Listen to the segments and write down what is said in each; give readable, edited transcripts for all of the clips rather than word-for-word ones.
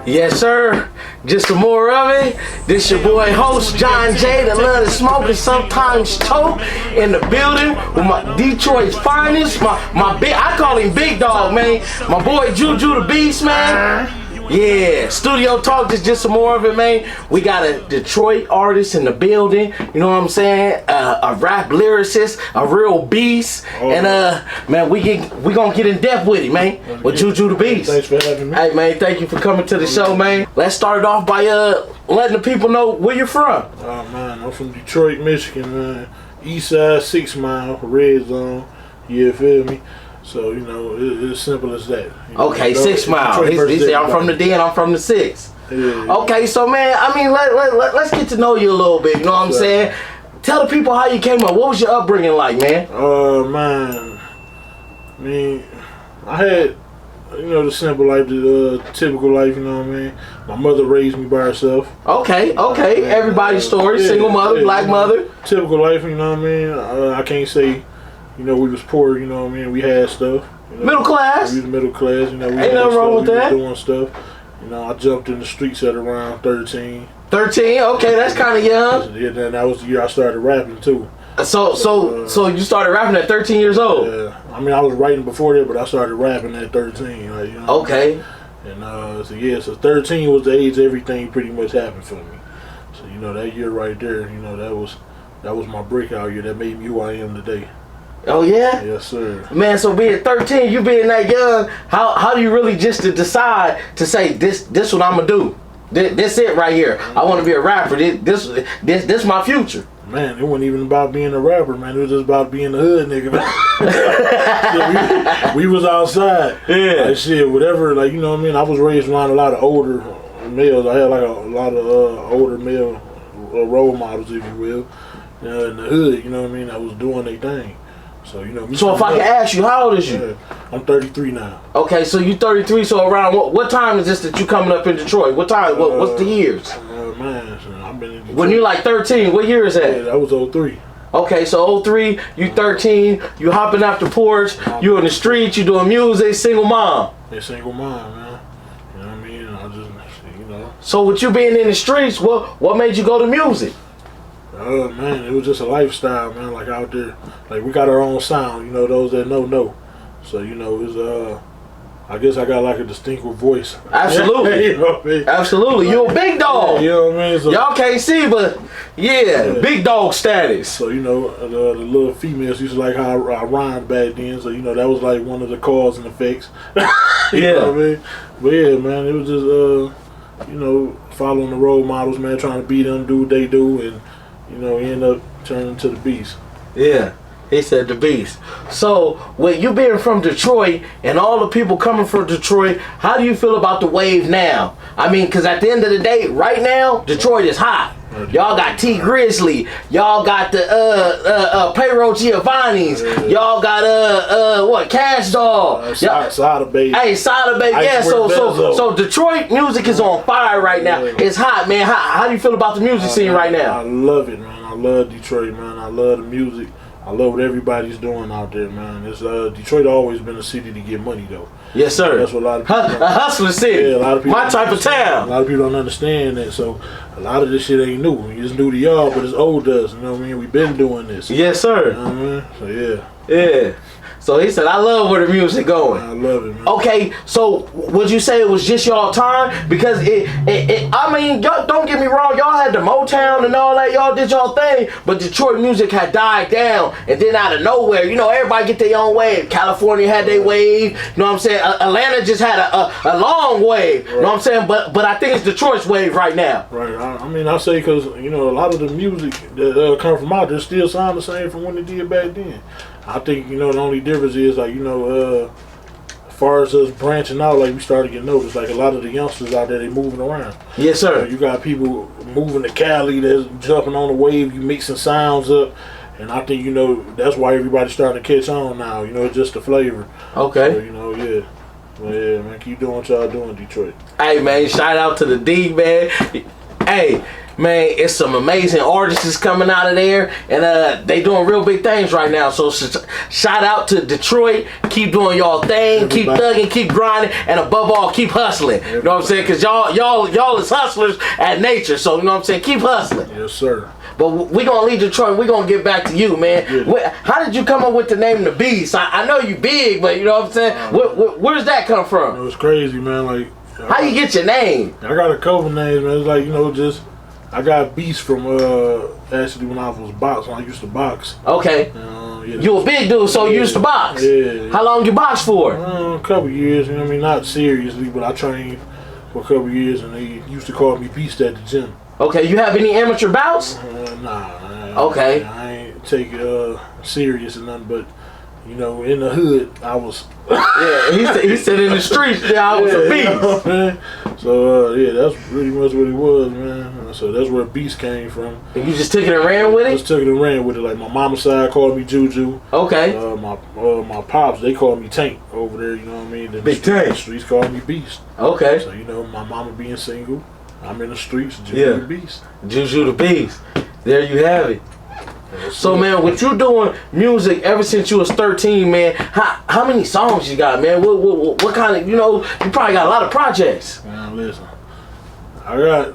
Yes, sir. Just some more of it. This your boy host, John J, that love to smoke and sometimes choke, in the building with my Detroit's finest. My big, I call him Big Dog, man. My boy Juju the Beast, man. Yeah, studio talk, just some more of it, man. We got a Detroit artist in the building, you know what I'm saying? A rap lyricist, a real beast, and man, we gonna get in depth with it, man. With Juju the Beast. Thanks for having me. Hey, man, thank you for coming to the show, man. Let's start it off by letting the people know where you're from. Oh man, I'm from Detroit, Michigan, man. East Side, 6 Mile, Red Zone. You feel me? So, you know, it's as simple as that. You know, okay, 6 Mile. He said, I'm from the D and I'm from the 6. Yeah. Okay, so, man, I mean, let's get to know you a little bit, you know what I'm saying? Tell the people how you came up. What was your upbringing like, man? Man, I mean, I had, you know, the simple life, the typical life, you know what I mean? My mother raised me by herself. Okay. Everybody's story, single mother, black mother. Typical life, you know what I mean? I can't say, you know, we was poor, you know what I mean? We had stuff. You know, middle class. We was middle class, you know. Ain't nothing wrong with that. We was doing stuff. You know, I jumped in the streets at around 13. 13? Okay, that's kind of young. Yeah, then that was the year I started rapping too. So you started rapping at 13 years old? Yeah. I mean, I was writing before that, but I started rapping at 13. Like, you know okay. And so 13 was the age everything pretty much happened for me. So, you know, that year right there, you know, that was my breakout year. That made me who I am today. Oh yeah? Yes, sir. Man, so being 13, you being that young, how do you really just to decide to say this what I'm gonna do? This it right here. I want to be a rapper. This my future. Man, it wasn't even about being a rapper, man. It was just about being the hood nigga, man. we was outside. Yeah. Like shit, whatever, like, you know what I mean? I was raised around a lot of older males. I had like a lot of older male role models, if you will. In the hood, you know what I mean? I was doing their thing. So, you know. So if I can ask you, how old is you? Yeah, I'm 33 now. Okay, so you 33. So around what time is this that you coming up in Detroit? What time? What's the years? Man, I've been in Detroit. When you like 13, what year is that? Yeah, that was 03. Okay, so 03, you 13, you hopping out the porch, you in the street, you doing music, single mom. Yeah, single mom, man. You know what I mean? I just, you know. So with you being in the streets, what made you go to music? Man, it was just a lifestyle, man. Like out there, like we got our own sound. You know, those that know. So you know, it's I guess I got like a distinctive voice. Absolutely. You know what I mean? Absolutely. You a big dog. Yeah, you know what I mean? So, y'all can't see, but yeah, big dog status. So you know, the little females used to like how I rhymed back then. So you know, that was like one of the cause and effects. You know what I mean? But yeah, man, it was just you know, following the role models, man, trying to be them, do what they do, and you know, end up turning to the beast. Yeah, he said the beast. So, with you being from Detroit and all the people coming from Detroit, how do you feel about the wave now? I mean, because at the end of the day, right now, Detroit is hot. Y'all got T Grizzly, y'all got the Payroll Giovanni's, y'all got what, Cash Dog, Sada Baby. Hey, Sada Baby, yeah. So Detroit music is on fire right now. It's hot, man. How do you feel about the music scene right now? I love it, man. I love Detroit, man. I love the music. I love what everybody's doing out there, man. It's Detroit always been a city to get money, though. Yes, sir. That's what a lot of people. A hustler city. Yeah, a lot of people. My type of town. A lot of people don't understand that. So a lot of this shit ain't new. It's new to y'all, but it's old to us. You know what I mean? We've been doing this. Yes, sir. You know what I mean? So yeah. Yeah. So he said, I love where the music going. I love it, man. Okay, so would you say it was just y'all time? Because I mean, y'all, don't get me wrong, y'all had the Motown and all that, y'all did y'all thing, but Detroit music had died down, and then out of nowhere, you know, everybody get their own wave. California had their wave, you know what I'm saying? Atlanta just had a long wave, you know what I'm saying? But I think it's Detroit's wave right now. Right, I mean, I say because, you know, a lot of the music that come from out there still sound the same from when it did back then. I think, you know, the only difference is, like, you know, as far as us branching out, like, we started to get noticed. Like, a lot of the youngsters out there, they moving around. Yes, sir. You got people moving to Cali that's jumping on the wave, you mixing sounds up. And I think, you know, that's why everybody's starting to catch on now. You know, it's just the flavor. Okay. So, you know, yeah. Well, yeah, man, keep doing what y'all doing, Detroit. Hey, man, shout out to the D, man. Hey. man, it's some amazing artists coming out of there, and they doing real big things right now. So shout out to Detroit. Keep doing y'all thing. Keep thugging. Keep grinding. And above all, keep hustling. You know what I'm saying? Because y'all is hustlers at nature. So, you know what I'm saying? Keep hustling. Yes, sir. But we going to leave Detroit. We going to get back to you, man. Yeah. How did you come up with the name The Beast? I know you big, but you know what I'm saying? Where's that come from? You know, it's crazy, man. Like, how you get your name? I got a couple names, man. It's like, you know, just I got Beast from actually when I was boxing. I used to box. Okay. Yeah. You a big dude, so you used to box. Yeah. How long you box for? A couple years. You know what I mean? Not seriously, but I trained for a couple years, and they used to call me Beast at the gym. Okay. You have any amateur bouts? Nah. Okay. I ain't take it serious or nothing, but you know, in the hood, I was. Yeah, he said in the streets, I was a beast. You know, man. So yeah, that's pretty much what it was, man. So that's where Beast came from. And you just took it and ran with it? Just took it and ran with it. Like my mama's side called me Juju. Okay. My pops, they called me Tank over there. You know what I mean? Big Tank. The streets called me Beast. Okay. So you know, my mama being single, I'm in the streets, Juju the Beast. Juju the Beast. There you have it. So man, what you doing music ever since you was 13, man? How many songs you got, man? What kind of, you know, you probably got a lot of projects. Man, listen, I got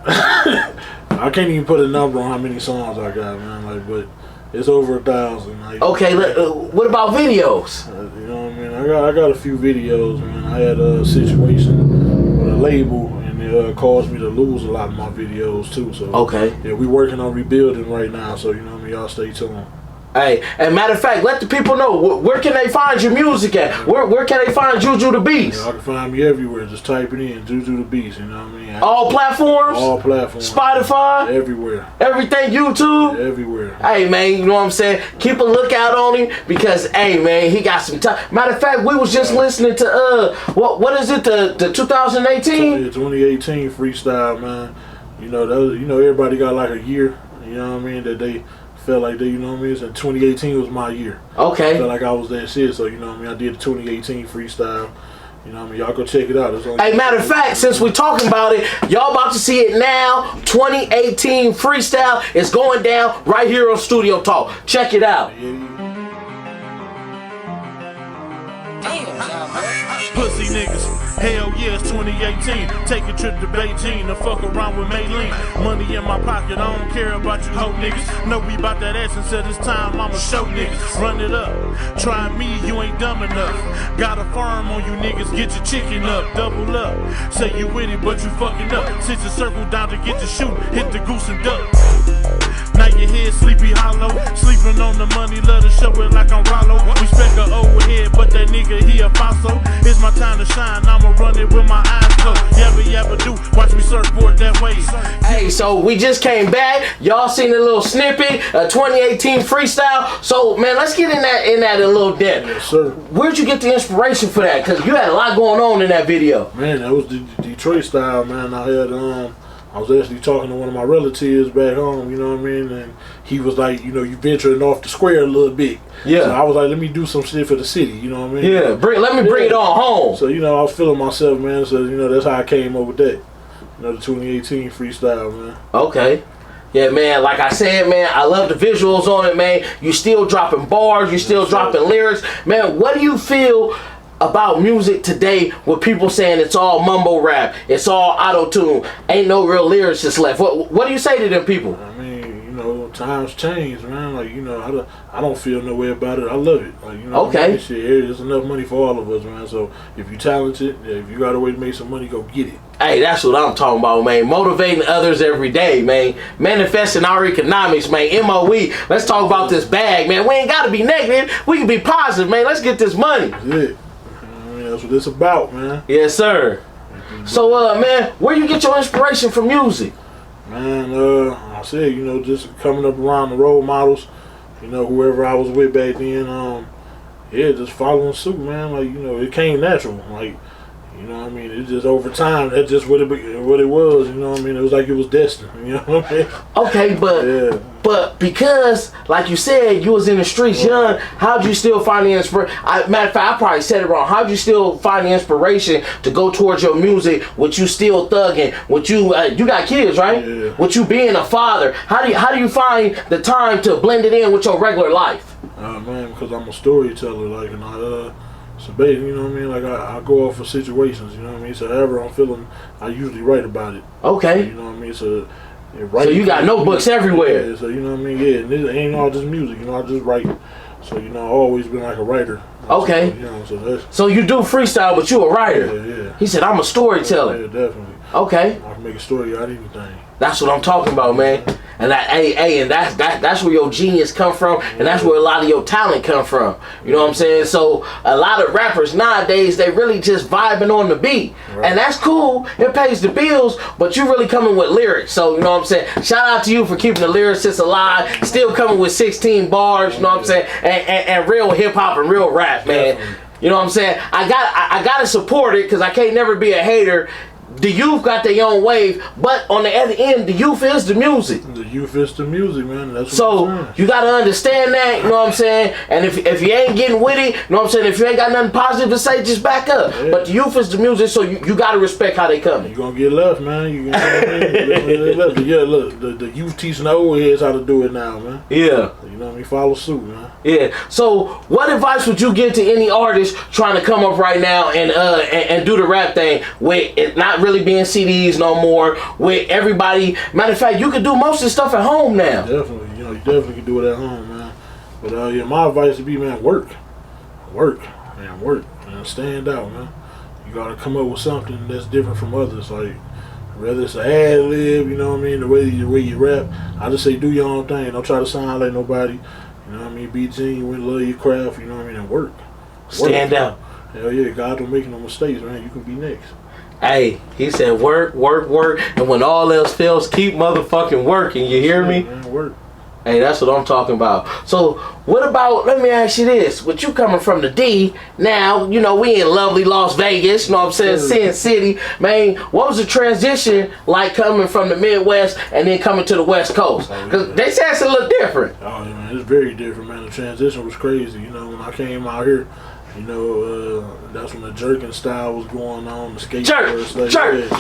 I can't even put a number on how many songs I got, man. Like, but it's over 1,000. Like, okay, what about videos? You know what I mean? I got a few videos, man. I had a situation with a label. It caused me to lose a lot of my videos too. So okay, yeah, we working on rebuilding right now. So you know what I mean, y'all stay tuned. Hey, and matter of fact, let the people know where can they find your music at? Where can they find Juju the Beast? Y'all can find me everywhere. Just type it in, Juju the Beast. You know what I mean? All platforms. All platforms. Spotify. Everywhere. Everything. YouTube. Everywhere. Hey man, you know what I'm saying? Keep a lookout on him because hey man, he got some time. Matter of fact, we was just listening to what is it, the 2018? 2018 freestyle, man. You know everybody got like a year. You know what I mean, that they felt like they, you know what I mean? So 2018 was my year. Okay. I felt like I was that shit, so you know what I mean? I did the 2018 freestyle. You know what I mean? Y'all go check it out. Hey, matter of fact, since we're talking about it, y'all about to see it now. 2018 freestyle is going down right here on Studio Talk. Check it out. Pussy niggas, hell yeah, it's 2018. Take a trip to Beijing to fuck around with Maylene. Money in my pocket, I don't care about you hoe niggas. Know we bout that ass and said it's time I'ma show niggas. Run it up, try me, you ain't dumb enough. Got a farm on you niggas, get your chicken up, double up. Say you with it, but you fucking up. Sit your circle down to get the shoot, hit the goose and duck. Now your head sleepy hollow, sleeping on the money, love to show it like I'm Rollo. Respect a old head, but that nigga he a fossil. It's my time to shine, I'ma run it with my eyes closed. Yabba yabba do, watch me surfboard that way. Hey, so we just came back. Y'all seen a little snippet, 2018 freestyle. So man, let's get in that a little depth. Yes, sir. Where'd you get the inspiration for that? Cause you had a lot going on in that video. Man, that was the Detroit style, man. I was actually talking to one of my relatives back home, you know what I mean? And he was like, you know, you venturing off the square a little bit. Yeah. So I was like, let me do some shit for the city, you know what I mean? Yeah, let me bring it on home. So, you know, I was feeling myself, man. So, you know, that's how I came up with that. You know, the 2018 freestyle, man. Okay. Yeah, man, like I said, man, I love the visuals on it, man. You still dropping bars, you still dropping lyrics. Man, what do you feel about music today with people saying it's all mumble rap, it's all auto-tune, ain't no real lyricists left? What do you say to them people? I mean, you know, times change, man. Like, you know, I don't feel no way about it. I love it. Like, you know, okay. Shit, there's enough money for all of us, man. So if you're talented, if you got a way to make some money, go get it. Hey, that's what I'm talking about, man. Motivating others every day, man. Manifesting our economics, man. MOE. Let's talk about this bag, man. We ain't got to be negative. We can be positive, man. Let's get this money. That's it. That's what it's about, man. Yes, sir. So, man, where you get your inspiration from music? Man, I said, you know, just coming up around the role models, you know, whoever I was with back then, yeah, just following suit, man. Like, you know, it came natural. Like, You know what I mean? It's just over time. That's just what it was. You know what I mean? It was like it was destined. You know what I mean? Okay, but because, like you said, you was in the streets young. How'd you still find the inspiration? Matter of fact, I probably said it wrong. How'd you still find the inspiration to go towards your music? With you still thugging? With you, you got kids, right? Yeah. With you being a father, how do you find the time to blend it in with your regular life? Man, because I'm a storyteller. Like, and so basically, you know what I mean? Like, I go off of situations, you know what I mean? So however I'm feeling, I usually write about it. Okay. You know what I mean? So you got notebooks everywhere. Yeah, so, you know what I mean? Yeah, and it ain't all just music, you know, I just write. So, you know, I've always been like a writer. Okay. So, you know, so you do freestyle, but you a writer. Yeah. He said, I'm a storyteller. Yeah, definitely. Okay. I can make a story out of anything. That's what I'm talking about, man. And that's where your genius come from, and that's where a lot of your talent come from. You know what I'm saying? So a lot of rappers nowadays, they really just vibing on the beat, and that's cool. It pays the bills, but you really coming with lyrics. So you know what I'm saying? Shout out to you for keeping the lyricists alive, still coming with 16 bars. You know what I'm saying? And real hip hop and real rap, man. Definitely. You know what I'm saying? I gotta support it because I can't never be a hater. The youth got their own wave, but on the other end, the youth is the music. The youth is the music, man. That's what so I'm saying. You gotta understand that, you know what I'm saying? And if you ain't getting with it, you know what I'm saying? If you ain't got nothing positive to say, just back up. Yeah. But the youth is the music, so you gotta respect how they coming. You gonna get left, man. You gonna left. Yeah, look, the youth teaching the old heads how to do it now, man. Yeah. You know what I mean? Follow suit, man. Yeah. So what advice would you give to any artist trying to come up right now and do the rap thing with it not really being CDs no more, with everybody? Matter of fact, you can do most of the stuff at home now. Definitely. You know, you definitely can do it at home, man. But yeah, my advice would be, man, work, man, stand out, man. You gotta come up with something that's different from others, like whether it's an ad lib, you know what I mean, the way you rap. I just say do your own thing. Don't try to sound like nobody. You know what I mean? Be genuine, love your craft. You know what I mean, and work. Stand out. Hell yeah, God don't make no mistakes, man. You can be next. Hey, he said work, and when all else fails, keep motherfucking working. You hear me? Man, work. Hey, that's what I'm talking about. So, what about, let me ask you this. With you coming from the D, now, you know, we in lovely Las Vegas, you know what I'm saying, Sin City. Man, what was the transition like coming from the Midwest and then coming to the West Coast? Because they say it's a little different. Oh, yeah, man, it's very different, man. The transition was crazy. You know, when I came out here, you know, that's when the jerking style was going on, the skateboard.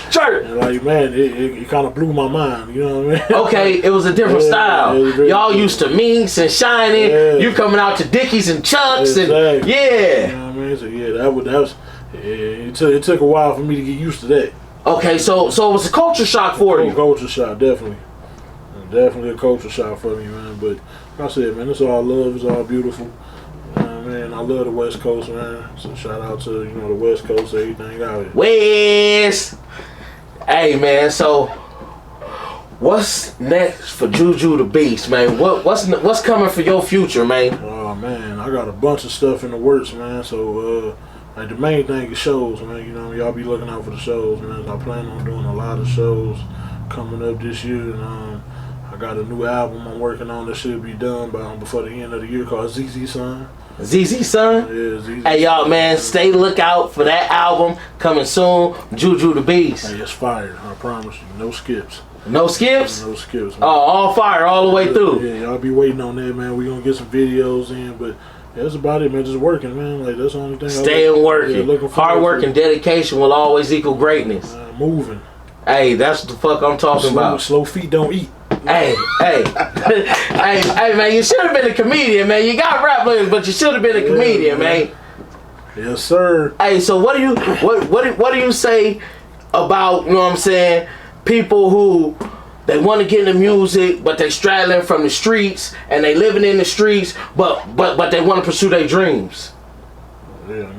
Jerk. And like, man, it kind of blew my mind, you know what I mean? Okay, it was a different style. Y'all used to Minks and Shining. Yeah. You coming out to Dickies and Chucks. Exactly. And yeah. You know what I mean? So yeah, that was it took a while for me to get used to that. Okay, so it was a culture shock for you. Culture shock, definitely. Definitely a culture shock for me, man. But like I said, man, it's all love, it's all beautiful. Man, I love the West Coast, man. So shout out to, you know, the West Coast, everything out here. West. Hey, man. So what's next for Juju the Beast, man? What's coming for your future, man? Oh man, I got a bunch of stuff in the works, man. So like the main thing is shows, man. You know, y'all be looking out for the shows, man. I plan on doing a lot of shows coming up this year, and I got a new album I'm working on that should be done before the end of the year called ZZ Son. ZZ Son? Yeah, ZZ. Hey, y'all, man, stay lookout for that album coming soon. Juju the Beast. Hey, it's fire. I promise you. No skips. No skips? No skips, man. Oh, all fire all the way through. Yeah, y'all be waiting on that, man. We gonna get some videos in, but that's about it, man. Just working, man. Like, that's the only thing. Staying working. Yeah, hard work and dedication will always equal greatness. Moving. Hey, that's what the fuck I'm talking about. Slow feet don't eat. Hey, man, you should have been a comedian, man. You got rap lyrics, but you should have been a comedian, man. Yes, sir. Hey, so what do you say about, you know what I'm saying, people who they want to get into music, but they straddling from the streets and they living in the streets, but they want to pursue their dreams? Yeah,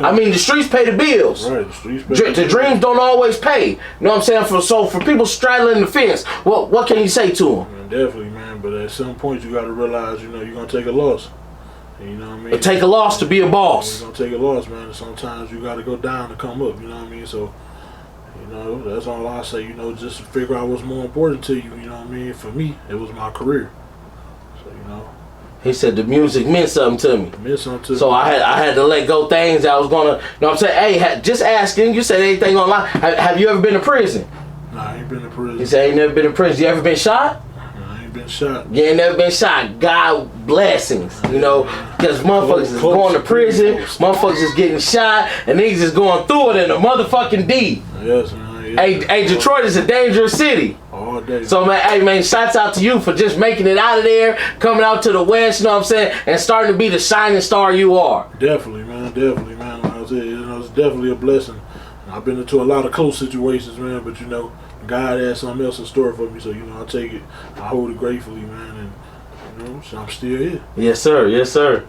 I mean, the streets pay the bills. Right, the streets pay the dreams don't always pay. You know what I'm saying? For people straddling the fence, what can you say to them? Man, definitely, man. But at some point, you got to realize, you know, you're gonna take a loss. You know what I mean? It take a loss to be a boss. You're gonna take a loss, man. And sometimes you got to go down to come up. You know what I mean? So, you know, that's all I say. You know, just figure out what's more important to you. You know what I mean? For me, it was my career. So, you know, He said the music meant something to me. It meant something to me. So I had to let go things that I was gonna, you know what I'm saying? Hey, just asking, you said anything online. Have you ever been to prison? Nah, I ain't been to prison. He said, I ain't never been to prison. You ever been shot? Nah, I ain't been shot. You ain't never been shot. God blessings, you know, because motherfuckers is going to prison, motherfuckers is getting shot, and niggas is going through it in a motherfucking D. Yes, man. Yeah. Hey, Detroit is a dangerous city. All day. So man, hey man, shouts out to you for just making it out of there, coming out to the West, you know what I'm saying, and starting to be the shining star you are. Definitely, man. Definitely, man. Like I said, you know, it's definitely a blessing. I've been into a lot of close situations, man, but you know, God has something else in store for me, so you know, I take it, I hold it gratefully, man, and you know, so I'm still here. Yes, sir. Yes, sir.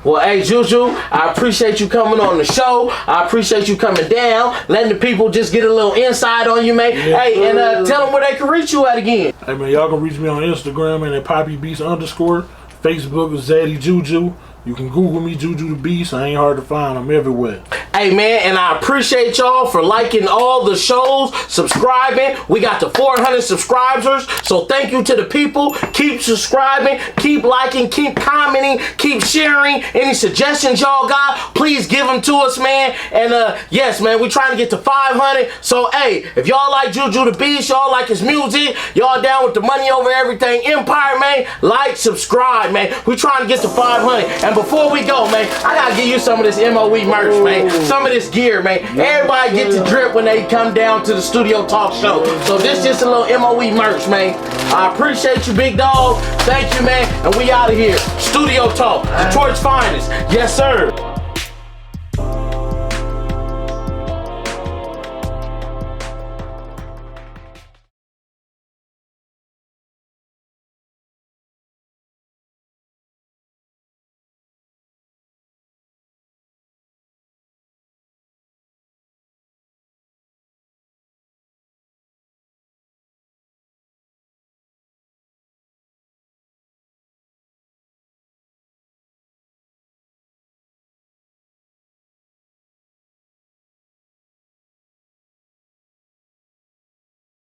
Well, hey, Juju, I appreciate you coming on the show. I appreciate you coming down, letting the people just get a little insight on you, man. Yeah, hey, and tell them where they can reach you at again. Hey, man, y'all can reach me on Instagram and at PoppyBeast_. Facebook is Zaddy Juju. You can Google me, Juju the Beast. I ain't hard to find. I'm everywhere. Hey, man, and I appreciate y'all for liking all the shows, subscribing. We got to 400 subscribers, so thank you to the people. Keep subscribing, keep liking, keep commenting, keep sharing. Any suggestions y'all got, please give them to us, man. And yes, man, we're trying to get to 500. So, hey, if y'all like Juju the Beast, y'all like his music, y'all down with the money over everything empire, man, like, subscribe, man. We're trying to get to 500. And before we go, man, I gotta give you some of this MOE merch, man. Some of this gear, man. Everybody get the drip when they come down to the Studio Talk show. So this just a little MOE merch, man. I appreciate you, big dog. Thank you, man. And we out of here. Studio Talk, Detroit's finest. Yes, sir.